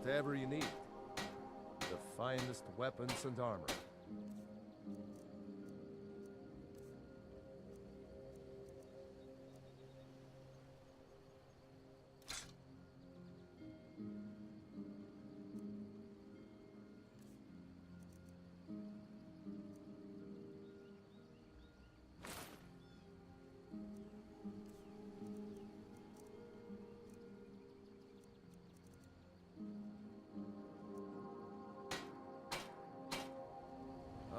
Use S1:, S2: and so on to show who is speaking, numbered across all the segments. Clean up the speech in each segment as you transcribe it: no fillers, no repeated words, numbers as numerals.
S1: whatever you need. The finest weapons and armor.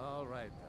S1: All right, then.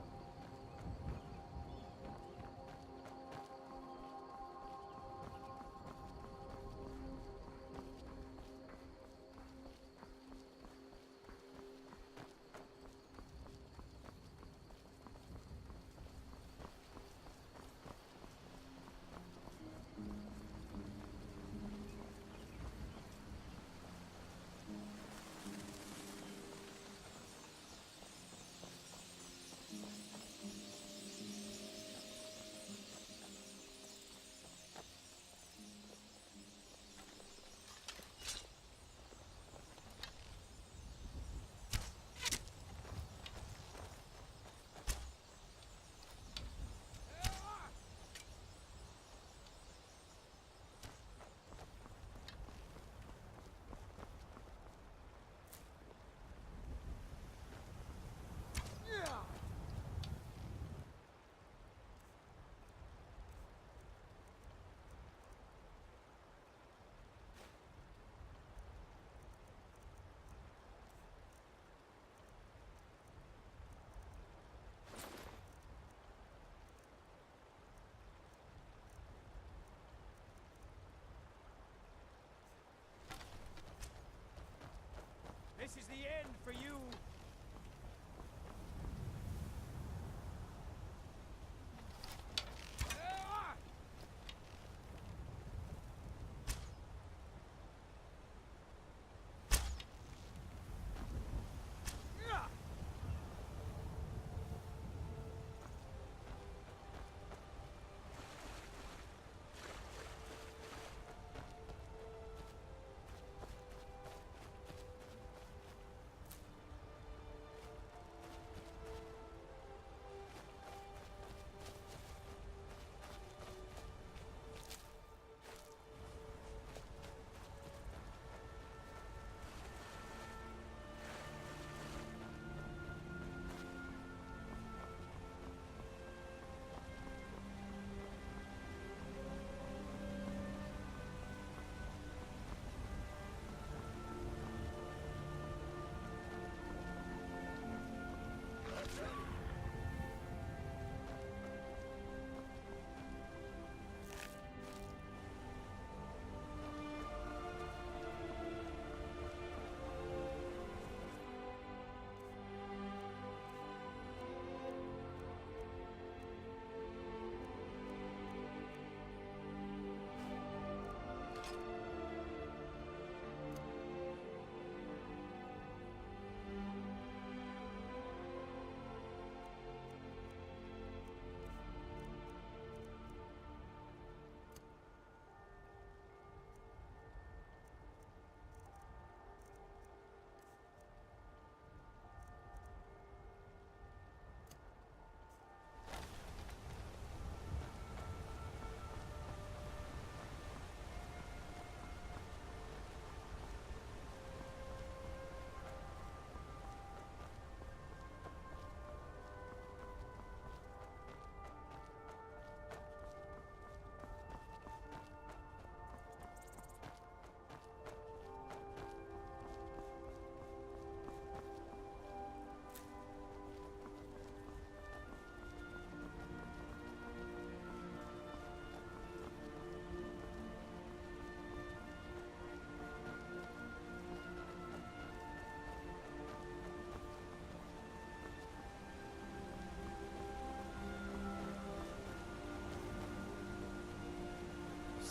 S2: This is the end for you!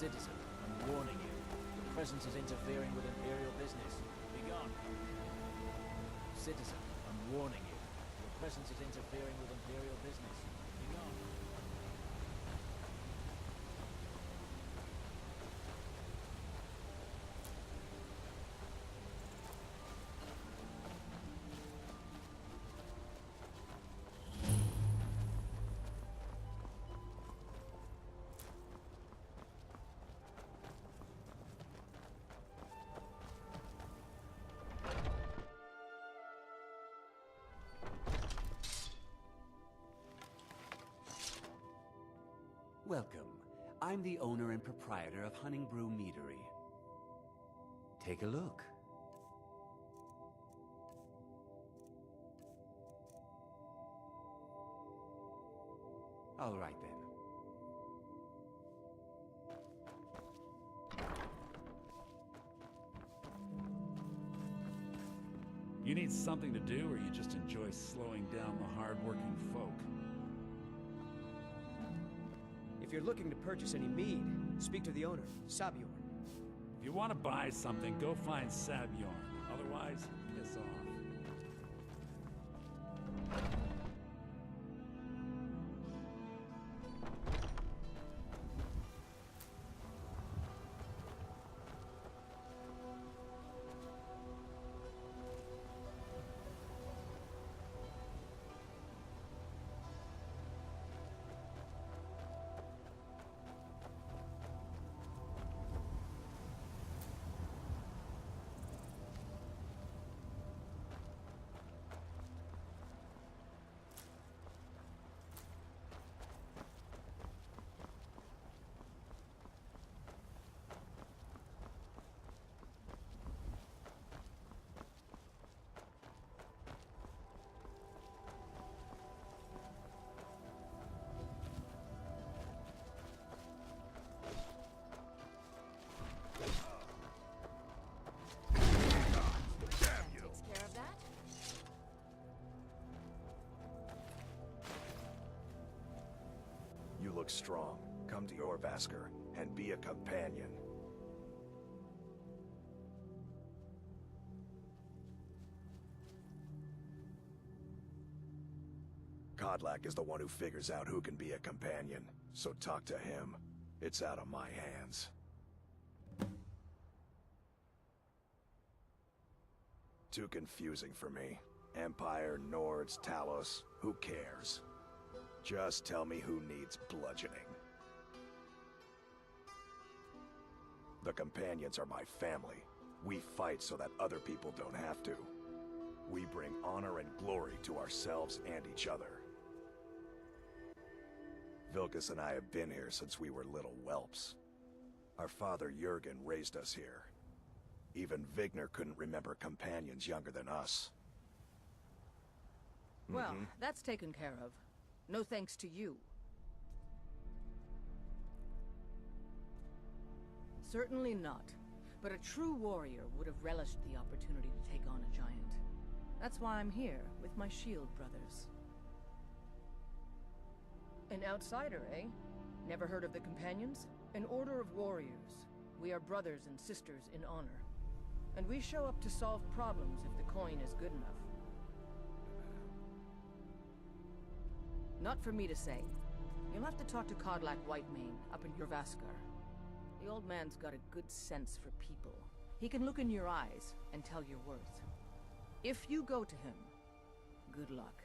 S3: Citizen, I'm warning you. Your presence is interfering with Imperial business. Begone. Citizen, I'm warning you. Your presence is interfering with Imperial business. Begone.
S4: Welcome. I'm the owner and proprietor of Hunting Brew Meadery. Take a look. All right then.
S5: You need something to do, or you just enjoy slowing down the hard-working folk?
S2: If you're looking to purchase any mead, speak to the owner, Sabiorn.
S5: If you want to buy something, go find Sabiorn. Otherwise, piss off.
S6: You look strong. Come to Orvasker and be a companion. Kodlak is the one who figures out who can be a companion, so talk to him. It's out of my hands. Too confusing for me. Empire, Nords, Talos, who cares? Just tell me who needs bludgeoning. The companions are my family. We fight so that other people don't have to. We bring honor and glory to ourselves and each other. Vilkas and I have been here since we were little whelps. Our father Jurgen raised us here. Even Vigner couldn't remember companions younger than us.
S7: Well, that's taken care of. No thanks to you. Certainly not. But a true warrior would have relished the opportunity to take on a giant. That's why I'm here, with my shield brothers. An outsider, eh? Never heard of the Companions? An order of warriors. We are brothers and sisters in honor. And we show up to solve problems if the coin is good enough. Not for me to say. You'll have to talk to Kodlak Whitemane up in Jorvaskar. The old man's got a good sense for people. He can look in your eyes and tell your worth. If you go to him, good luck.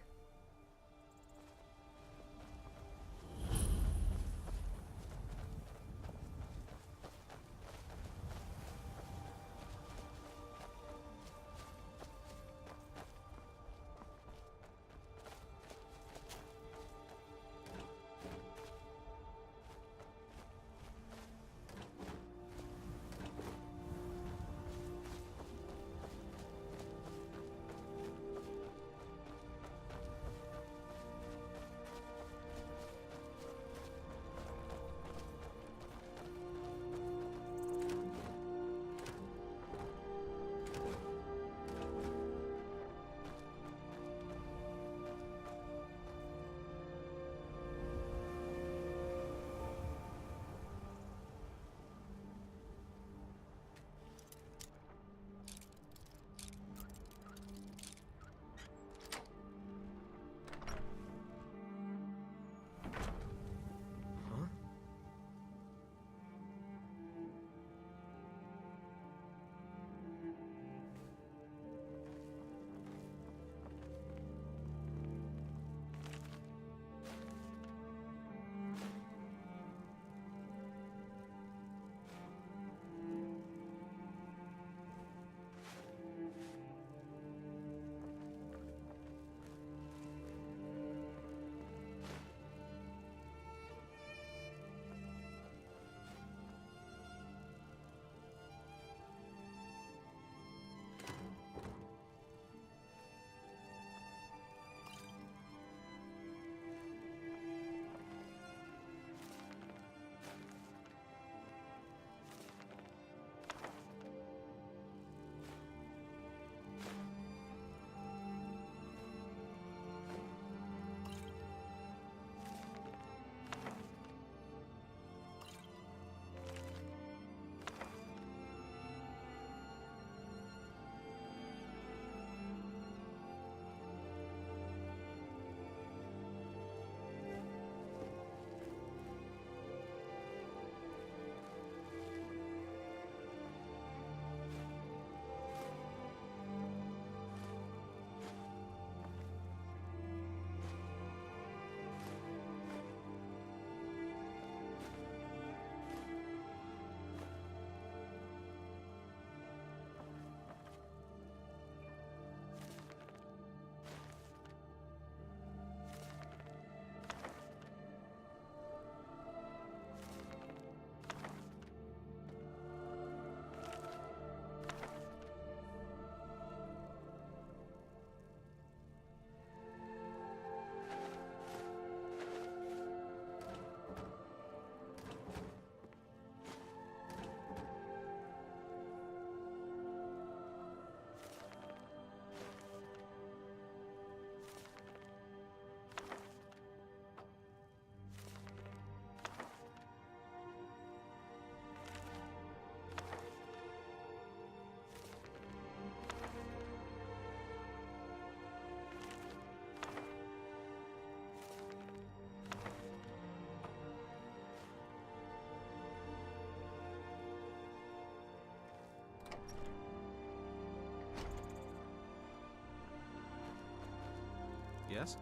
S8: Yes?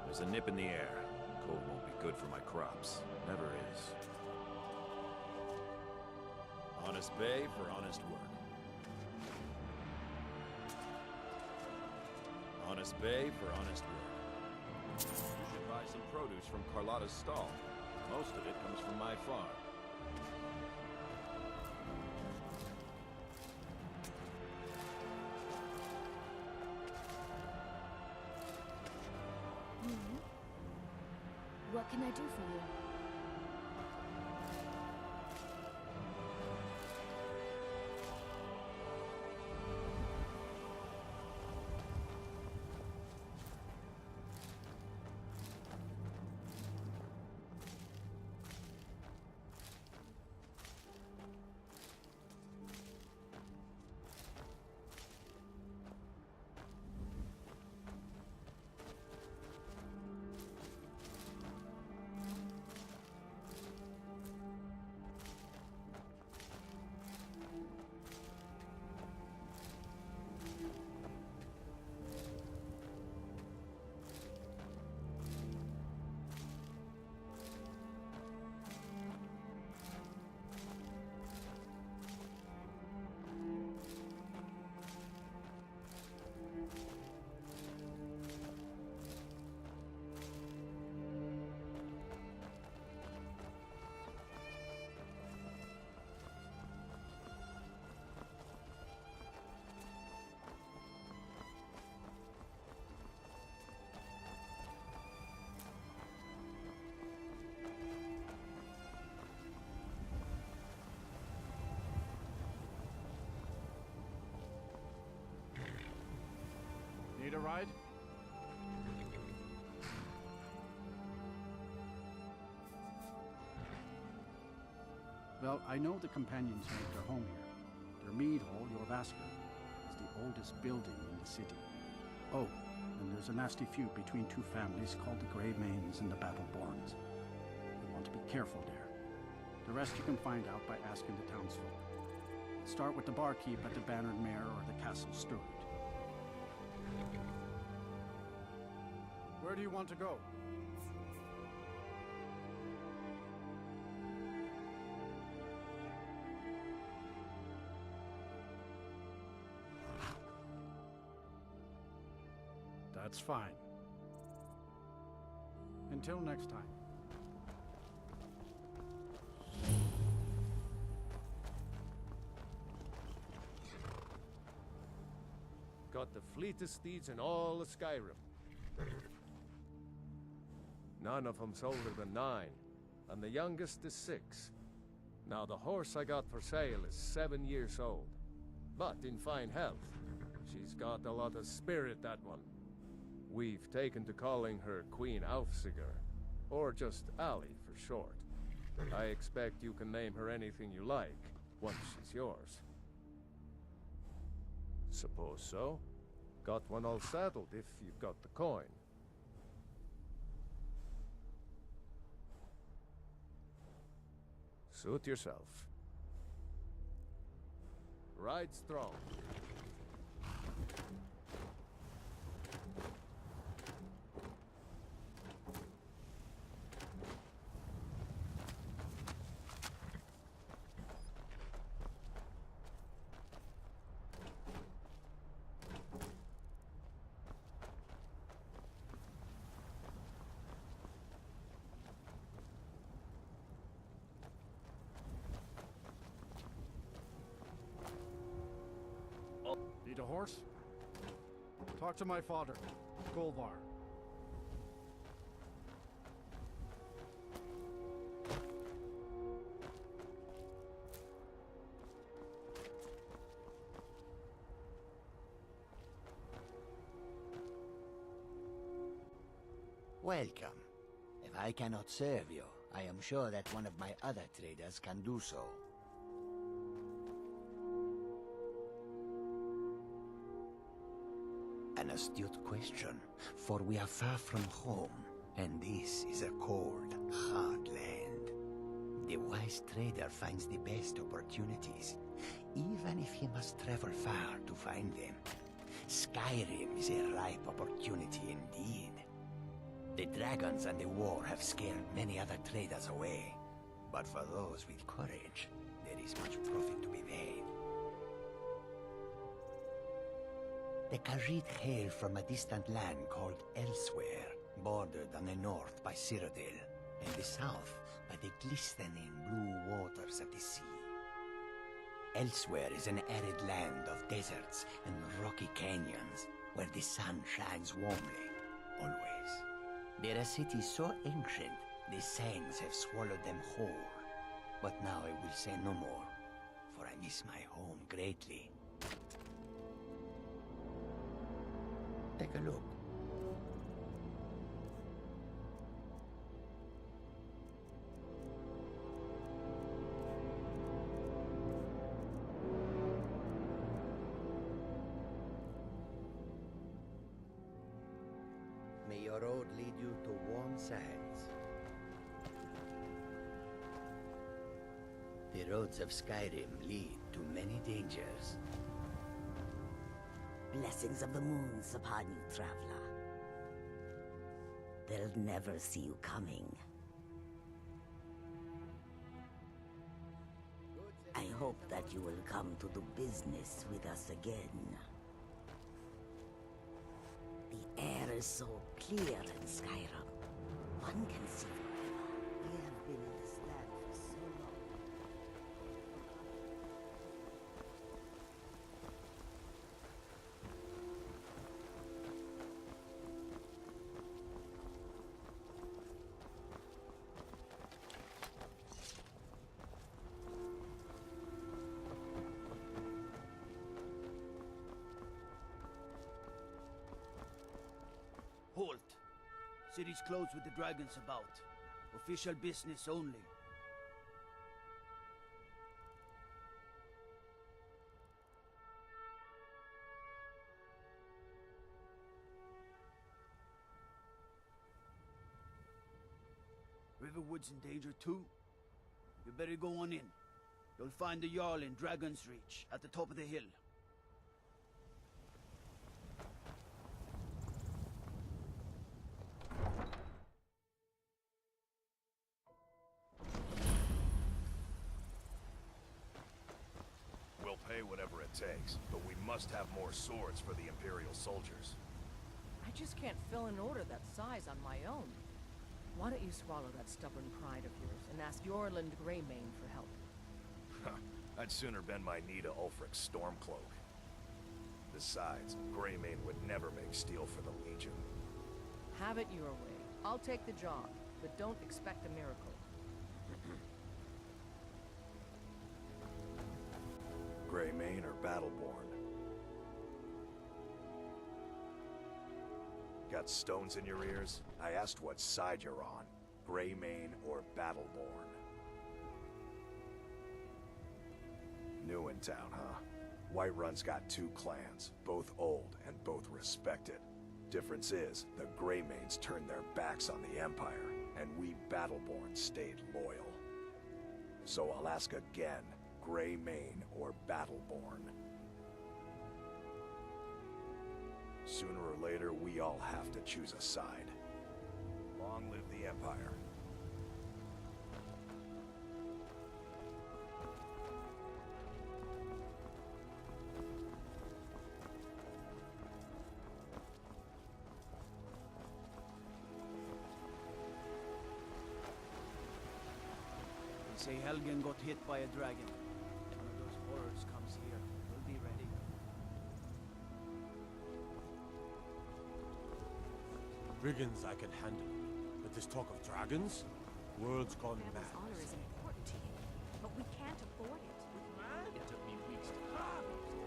S9: There's a nip in the air. Cold won't be good for my crops. Never is. Honest bay for honest work. Honest bay for honest work. You should buy some produce from Carlotta's stall. Most of it comes from my farm.
S10: What can I do for you?
S11: Need a ride? Well, I know the companions make their home here. Their mead hall, your Vasker, is the oldest building in the city. Oh, and there's a nasty feud between two families called the Grey Mains and the Battleborns. You want to be careful there. The rest you can find out by asking the townsfolk. Start with the barkeep at the Bannered Mare or the Castle Steward. Where do you want to go? That's fine. Until next time.
S1: Got the fleetest steeds in all of Skyrim. None of them's older than 9, and the youngest is 6. Now the horse I got for sale is 7 years old, but in fine health. She's got a lot of spirit, that one. We've taken to calling her Queen Aufsiger, or just Allie for short. I expect you can name her anything you like, once she's yours. Suppose so. Got one all saddled if you've got the coin. Suit yourself. Ride strong.
S11: Need a horse? Talk to my father, Golvar.
S12: Welcome. If I cannot serve you,
S8: I am sure that one of my other traders can do so. An astute question, for we are far from home, and this is a cold, hard land. The wise trader finds the best opportunities, even if he must travel far to find them. Skyrim is a ripe opportunity indeed. The dragons and the war have scared many other traders away, but for those with courage, there is much profit to be made. The Khajiit hail from a distant land called Elsewhere, bordered on the north by Cyrodiil, and the south by the glistening blue waters of the sea. Elsewhere is an arid land of deserts and rocky canyons, where the sun shines warmly, always. They're a city so ancient, the sands have swallowed them whole. But now I will say no more, for I miss my home greatly. Take a look. May your road lead you to warm sands. The roads of Skyrim lead to many dangers.
S10: Blessings of the moons upon you, traveler. They'll never see you coming. I hope that you will come to do business with us again. The air is so clear in Skyrim. One can see forever. We have been in this land for so long.
S12: Halt! City's closed with the dragons about. Official business only. Riverwood's in danger too? You better go on in. You'll find the Jarl in Dragon's Reach, at the top of the hill.
S6: We'll pay whatever it takes, but we must have more swords for the Imperial soldiers.
S7: I just can't fill an order that size on my own. Why don't you swallow that stubborn pride of yours and ask Yorland Greymane for help?
S6: I'd sooner bend my knee to Ulfric's Stormcloak. Besides, Greymane would never make steel for the Legion.
S7: Have it your way. I'll take the job, but don't expect a miracle.
S6: Greymane or Battleborn? Got stones in your ears? I asked what side you're on. Greymane or Battleborn? New in town, huh? Whiterun's got two clans, both old and both respected. Difference is, the Greymanes turned their backs on the Empire, and we Battleborn stayed loyal. So I'll ask again, Greymane or Battleborn? Sooner or later, we all have to choose a side. Long live the Empire.
S12: They say Helgen got hit by a dragon. One of those horrors comes here. We'll be ready.
S13: Brigands I can handle, but this talk of dragons? World's gone mad.
S14: Honor is important to you, but we can't afford it.
S13: Mad? It took me weeks to...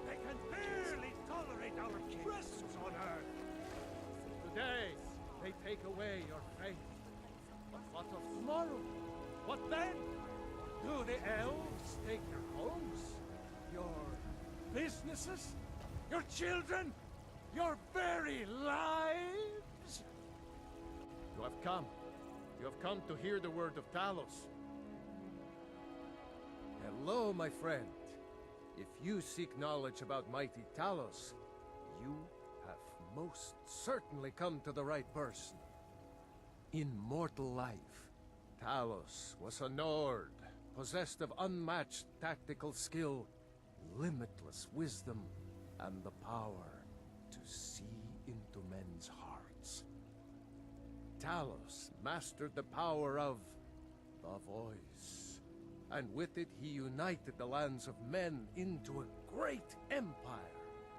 S1: They can barely tolerate our presence on Earth. Today, they take away your faith. But what of tomorrow? What then? Do the elves take your homes? Your businesses? Your children? Your very lives? You have come. You have come to hear the word of Talos. Hello, my friend. If you seek knowledge about mighty Talos, you have most certainly come to the right person. In mortal life, Talos was a Nord, possessed of unmatched tactical skill, limitless wisdom, and the power to see into men's hearts. Talos mastered the power of the voice, and with it he united the lands of men into a great empire.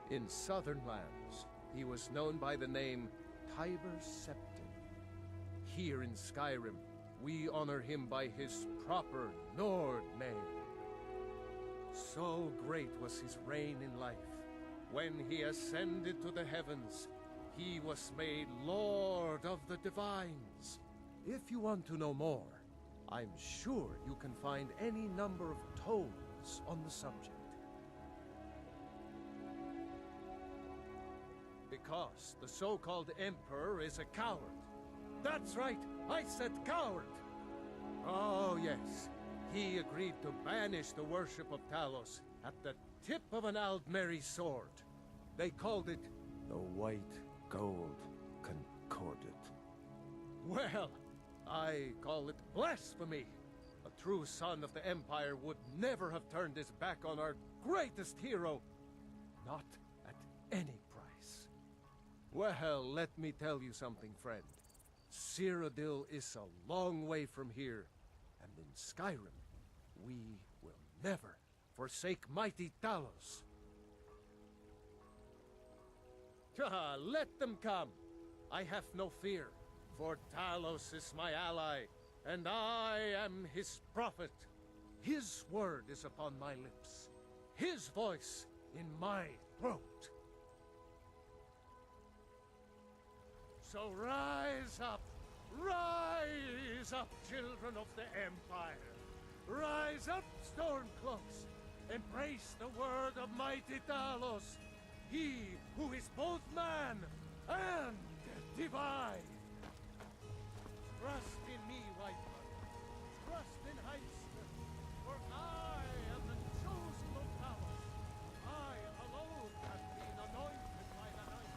S1: In southern lands, he was known by the name Tiber Septim. Here in Skyrim, we honor him by his proper Nord name. So great was his reign in life. When he ascended to the heavens, he was made Lord of the Divines. If you want to know more, I'm sure you can find any number of tomes on the subject. Because the so-called Emperor is a coward. That's right, I said coward! Oh yes, he agreed to banish the worship of Talos at the tip of an Aldmeri sword. They called it the White Gold Concordat. Well, I call it blasphemy. A true son of the Empire would never have turned his back on our greatest hero. Not at any price. Well, let me tell you something, friend. Cyrodiil is a long way from here, and in Skyrim, we will never forsake mighty Talos. Let them come. I have no fear, for Talos is my ally, and I am his prophet. His word is upon my lips, his voice in my throat. So rise up, children of the Empire. Rise up, Stormcloaks. Embrace the word of mighty Talos, he who is both man and divine. Trust in me, Whiterun. Trust in Heinster, for I am the chosen of Talos. I alone have been anointed by the night.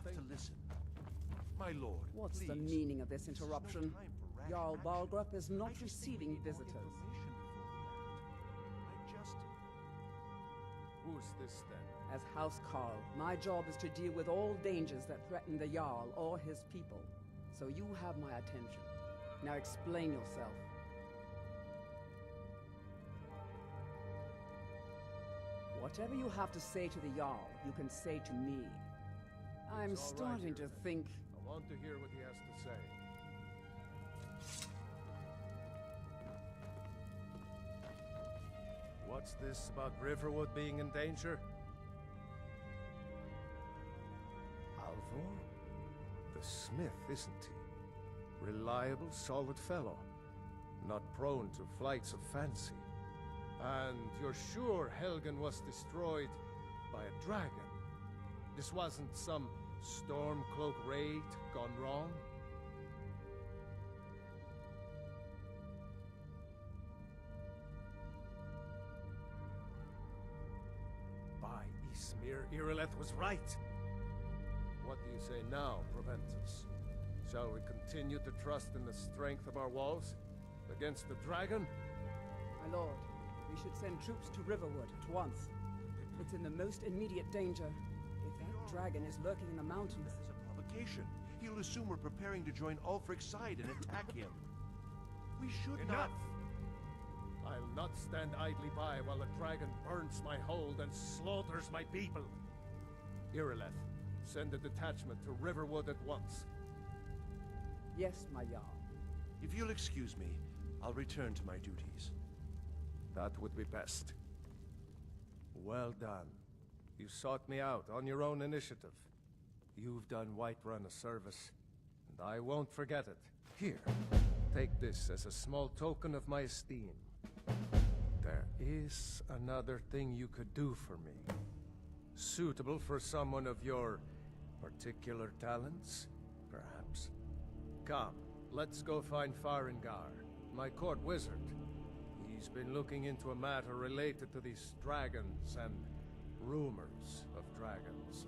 S13: To listen. My lord,
S15: What's
S13: please.
S15: the meaning of this interruption? Jarl Balgrup is not receiving visitors.
S1: Who's this then?
S15: As House Carl, my job is to deal with all dangers that threaten the Jarl or his people. So you have my attention. Now explain yourself. Whatever you have to say to the Jarl, you can say to me. I'm starting to think...
S1: I want to hear what he has to say. What's this about Riverwood being in danger? Alvor? The smith, isn't he? Reliable, solid fellow. Not prone to flights of fancy. And you're sure Helgen was destroyed by a dragon? This wasn't some Stormcloak raid gone wrong? By Ysmir, Irileth was right. What do you say now, Proventus? Shall we continue to trust in the strength of our walls against the dragon?
S15: My lord, we should send troops to Riverwood at once. It's in the most immediate danger. If that dragon is lurking in the mountains...
S13: This is a provocation.
S16: you'll assume we're preparing to join Ulfric's side and attack him. We should
S1: Enough!
S16: not...
S1: I'll not stand idly by while the dragon burns my hold and slaughters my people. Irileth, send a detachment to Riverwood at once.
S15: Yes, my Jarl.
S16: If you'll excuse me, I'll return to my duties.
S1: That would be best. Well done. You sought me out on your own initiative. You've done Whiterun a service, and I won't forget it. Here, take this as a small token of my esteem. There is another thing you could do for me. Suitable for someone of your particular talents, perhaps. Come, let's go find Farengar, my court wizard. He's been looking into a matter related to these dragons and rumors of dragons.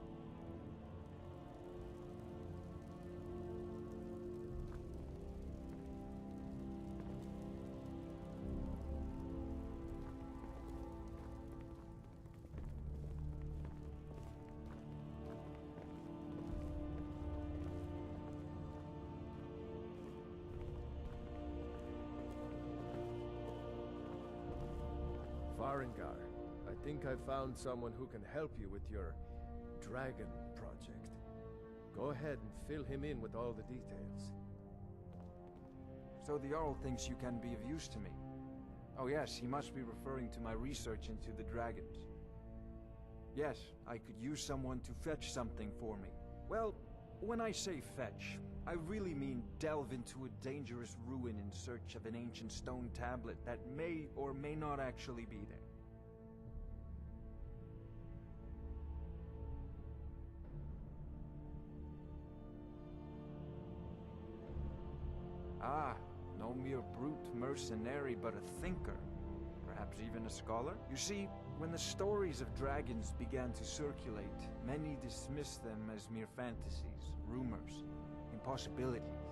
S1: Farengar, I think I found someone who can help you with your dragon project. Go ahead and fill him in with all the details.
S17: So the Jarl thinks you can be of use to me. Oh yes, he must be referring to my research into the dragons. Yes, I could use someone to fetch something for me. Well, when I say fetch, I really mean delve into a dangerous ruin in search of an ancient stone tablet that may or may not actually be there. Ah, no mere brute mercenary, but a thinker. Perhaps even a scholar? You see, when the stories of dragons began to circulate, many dismissed them as mere fantasies, rumors, impossibilities.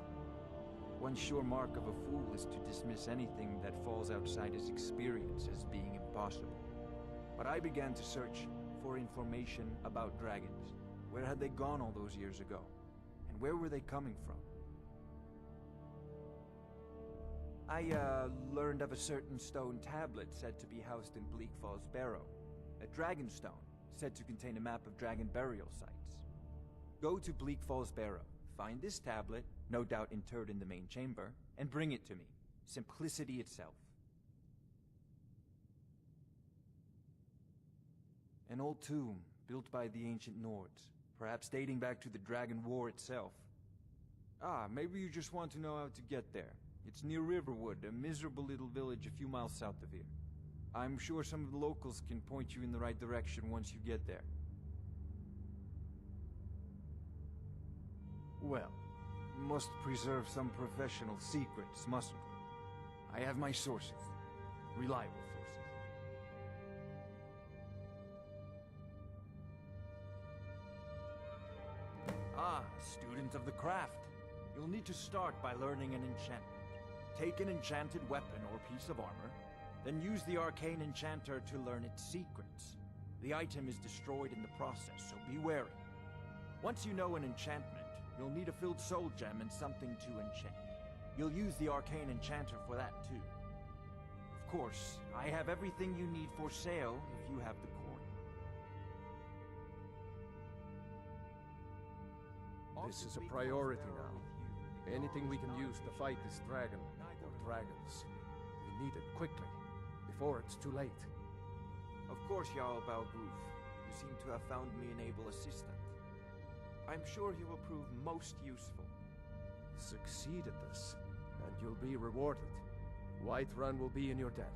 S17: One sure mark of a fool is to dismiss anything that falls outside his experience as being impossible. But I began to search for information about dragons. Where had they gone all those years ago? And where were they coming from? I learned of a certain stone tablet said to be housed in Bleak Falls Barrow. A dragon stone, said to contain a map of dragon burial sites. Go to Bleak Falls Barrow, find this tablet, no doubt interred in the main chamber, and bring it to me. Simplicity itself. An old tomb, built by the ancient Nords, perhaps dating back to the Dragon War itself. Ah, maybe you just want to know how to get there. It's near Riverwood, a miserable little village a few miles south of here. I'm sure some of the locals can point you in the right direction once you get there. Well, we must preserve some professional secrets, mustn't we? I have my sources. Reliable sources. Ah, student of the craft. You'll need to start by learning an enchantment. Take an enchanted weapon or piece of armor, then use the arcane enchanter to learn its secrets. The item is destroyed in the process, so be wary. Once you know an enchantment, you'll need a filled soul gem and something to enchant. You'll use the arcane enchanter for that too. Of course, I have everything you need for sale if you have the coin.
S1: This is a priority now. Anything we can use to fight this dragon, or dragons, we need it quickly, before it's too late.
S17: Of course, Jarl Balgruf. You seem to have found me an able assistant. I'm sure he will prove most useful.
S1: Succeed at this, and you'll be rewarded. Whiterun will be in your debt.